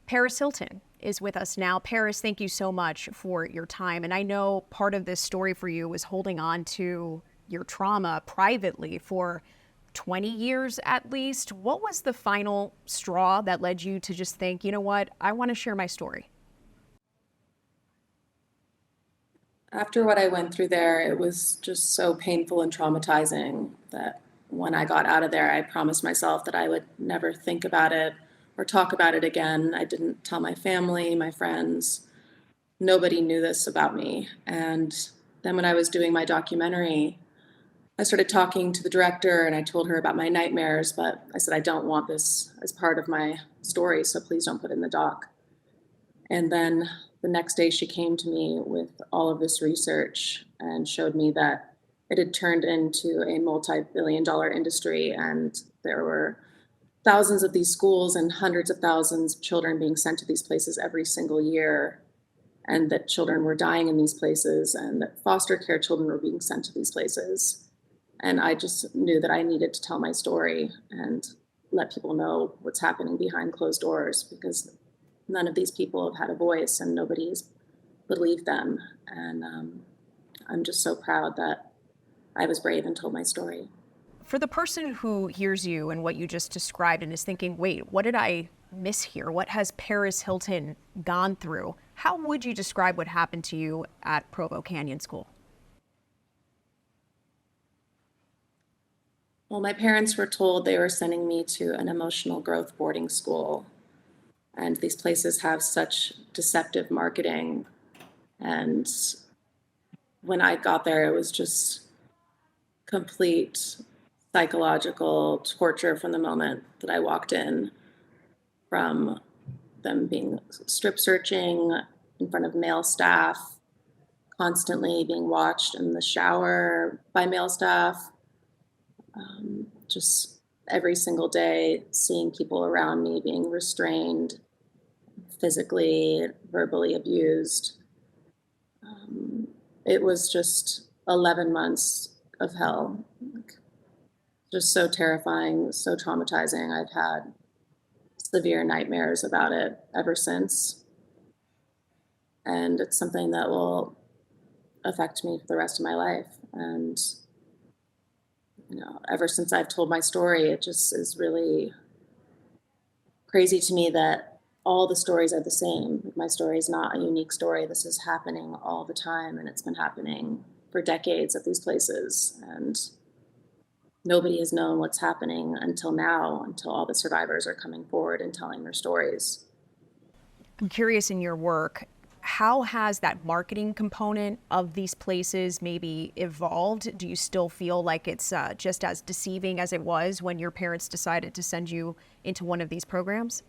Paris Hilton is with us now. Paris, thank you so much for your time. And I know part of this story for you was holding on to your trauma privately for 20 years at least. What was the final straw that led you to just think, you know what, I want to share my story? After what I went through there, it was just so painful and traumatizing that when I got out of there, I promised myself that I would never think about it or talk about it again. I didn't tell my family, my friends. Nobody knew this about me. And then when I was doing my documentary, I started talking to the director and I told her about my nightmares, but I said, I don't want this as part of my story, so please don't put it in the doc. And then the next day she came to me with all of this research and showed me that it had turned into a multi-billion-dollar industry, and there were thousands of these schools and hundreds of thousands of children being sent to these places every single year, and that children were dying in these places, and that foster care children were being sent to these places. And I just knew that I needed to tell my story and let people know what's happening behind closed doors, because none of these people have had a voice and nobody's believed them. And I'm just so proud that I was brave and told my story. For the person who hears you and what you just described and is thinking, wait, what did I miss here? What has Paris Hilton gone through? How would you describe what happened to you at Provo Canyon School? Well, my parents were told they were sending me to an emotional growth boarding school. And these places have such deceptive marketing. And when I got there, it was just complete psychological torture from the moment that I walked in, from them being strip searching in front of male staff, constantly being watched in the shower by male staff, just every single day seeing people around me being restrained, physically, verbally abused. It was just 11 months of hell. Just so terrifying, so traumatizing. I've had severe nightmares about it ever since. And it's something that will affect me for the rest of my life. And, ever since I've told my story, it just is really crazy to me that all the stories are the same. My story is not a unique story. This is happening all the time, and it's been happening for decades at these places. And nobody has known what's happening until now, until all the survivors are coming forward and telling their stories. I'm curious, in your work, how has that marketing component of these places maybe evolved? Do you still feel like it's just as deceiving as it was when your parents decided to send you into one of these programs?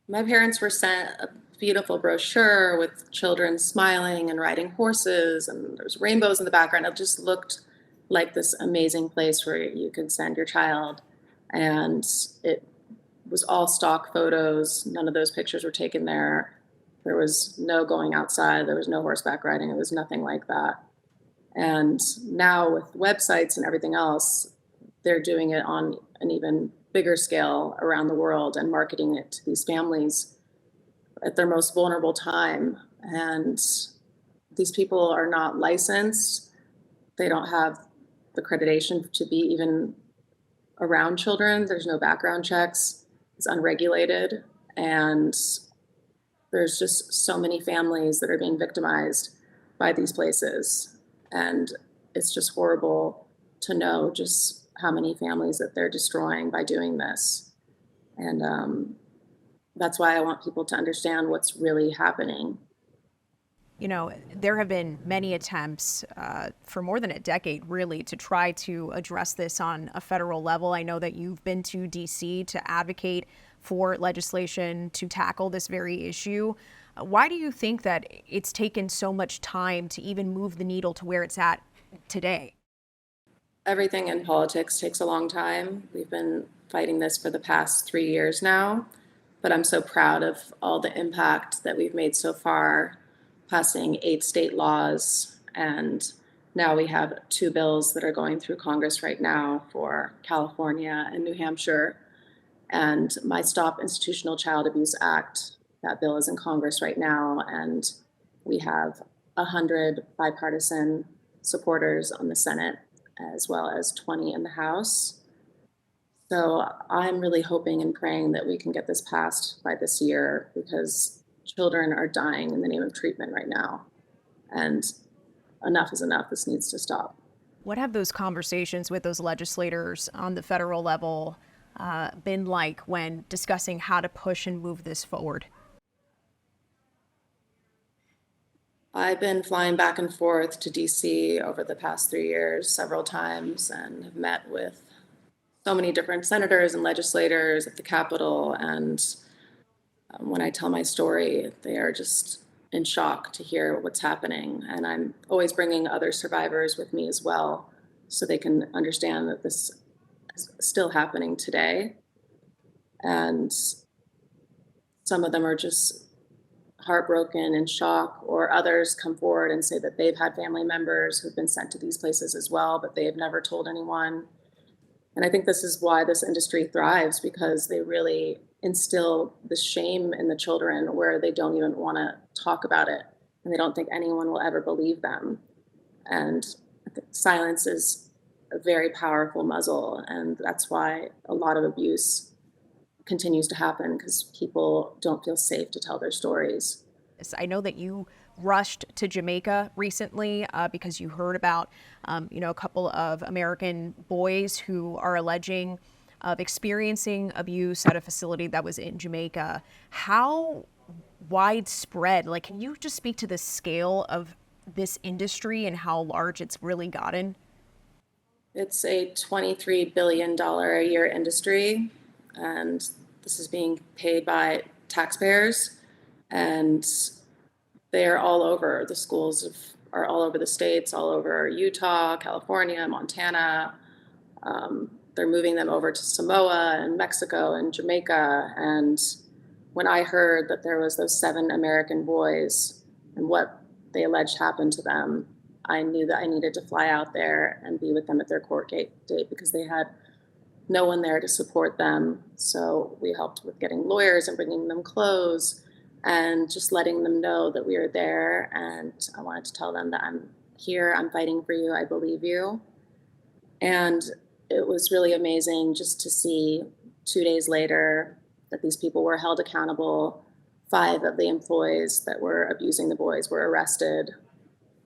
My parents were sent a beautiful brochure with children smiling and riding horses, and there's rainbows in the background. It just looked like this amazing place where you could send your child. And it was all stock photos. None of those pictures were taken there. There was no going outside. There was no horseback riding. It was nothing like that. And now with websites and everything else, they're doing it on an even bigger scale around the world and marketing it to these families at their most vulnerable time. And these people are not licensed. They don't have the accreditation to be even around children. There's no background checks. It's unregulated. And there's just so many families that are being victimized by these places. And it's just horrible to know just how many families that they're destroying by doing this. And that's why I want people to understand what's really happening. You know, there have been many attempts for more than a decade, really, to try to address this on a federal level. I know that you've been to D.C. to advocate for legislation to tackle this very issue. Why do you think that it's taken so much time to even move the needle to where it's at today? Everything in politics takes a long time. We've been fighting this for the past 3 years now, but I'm so proud of all the impact that we've made so far, passing 8 state laws, and now we have 2 bills that are going through Congress right now for California and New Hampshire. And my Stop Institutional Child Abuse Act, that bill is in Congress right now, and we have 100 bipartisan supporters on the Senate, as well as 20 in the House. So I'm really hoping and praying that we can get this passed by this year because children are dying in the name of treatment right now. And enough is enough. This needs to stop. What have those conversations with those legislators on the federal level been like when discussing how to push and move this forward? I've been flying back and forth to DC over the past 3 years several times and have met with so many different senators and legislators at the Capitol. And when I tell my story, they are just in shock to hear what's happening. And I'm always bringing other survivors with me as well so they can understand that this is still happening today. And some of them are just heartbroken and shock, or others come forward and say that they've had family members who've been sent to these places as well, but they have never told anyone. And I think this is why this industry thrives, because they really instill the shame in the children where they don't even want to talk about it and they don't think anyone will ever believe them. And I think silence is a very powerful muzzle, and that's why a lot of abuse continues to happen, because people don't feel safe to tell their stories. I know that you rushed to Jamaica recently because you heard about, a couple of American boys who are alleging of experiencing abuse at a facility that was in Jamaica. How widespread, like, can you just speak to the scale of this industry and how large it's really gotten? It's a $23 billion a year industry, and this is being paid by taxpayers. And they're all over. The schools are all over the states, all over Utah, California, Montana. They're moving them over to Samoa and Mexico and Jamaica. And when I heard that there was those 7 American boys and what they alleged happened to them, I knew that I needed to fly out there and be with them at their court date because they had no one there to support them. So we helped with getting lawyers and bringing them clothes and just letting them know that we were there. And I wanted to tell them that I'm here, I'm fighting for you, I believe you. And it was really amazing just to see 2 days later that these people were held accountable. 5 of the employees that were abusing the boys were arrested.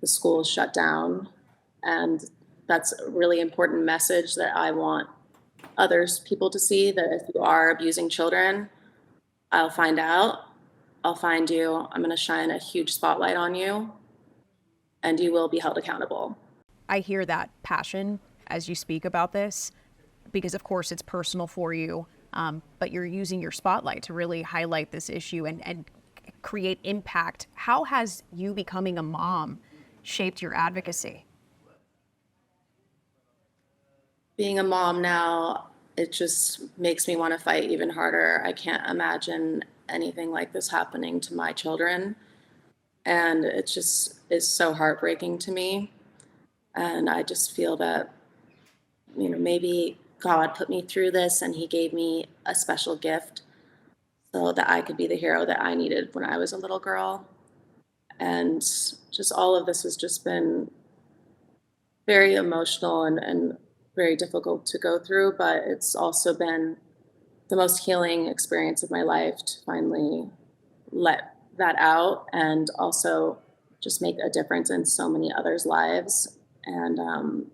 The school shut down. And that's a really important message that I want others people to see, that if you are abusing children, I'll find out, I'll find you, I'm going to shine a huge spotlight on you, and you will be held accountable. I hear that passion as you speak about this because, of course, it's personal for you, but you're using your spotlight to really highlight this issue and create impact. How has you becoming a mom shaped your advocacy? Being a mom now, it just makes me want to fight even harder. I can't imagine anything like this happening to my children. And it just is so heartbreaking to me. And I just feel that, maybe God put me through this and he gave me a special gift so that I could be the hero that I needed when I was a little girl. And just all of this has just been very emotional and very difficult to go through, but it's also been the most healing experience of my life to finally let that out and also just make a difference in so many others' lives. And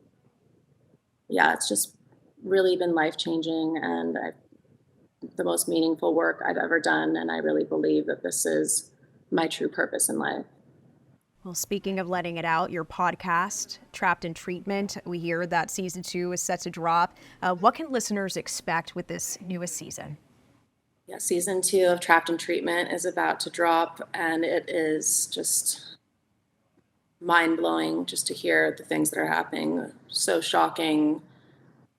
it's just really been life changing and the most meaningful work I've ever done. And I really believe that this is my true purpose in life. Well, speaking of letting it out, your podcast, Trapped in Treatment, we hear that season 2 is set to drop. What can listeners expect with this newest season? Yeah, season 2 of Trapped in Treatment is about to drop, and it is just mind blowing just to hear the things that are happening. So shocking,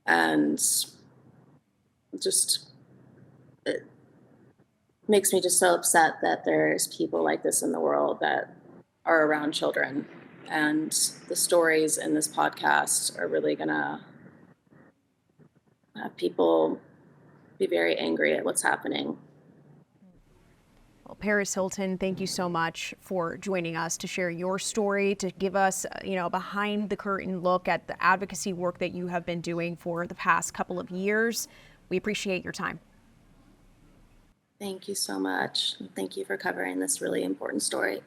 and just it makes me just so upset that there's people like this in the world that are around children. And the stories in this podcast are really gonna have people be very angry at what's happening. Well, Paris Hilton, thank you so much for joining us to share your story, to give us, behind the curtain look at the advocacy work that you have been doing for the past couple of years. We appreciate your time. Thank you so much. Thank you for covering this really important story.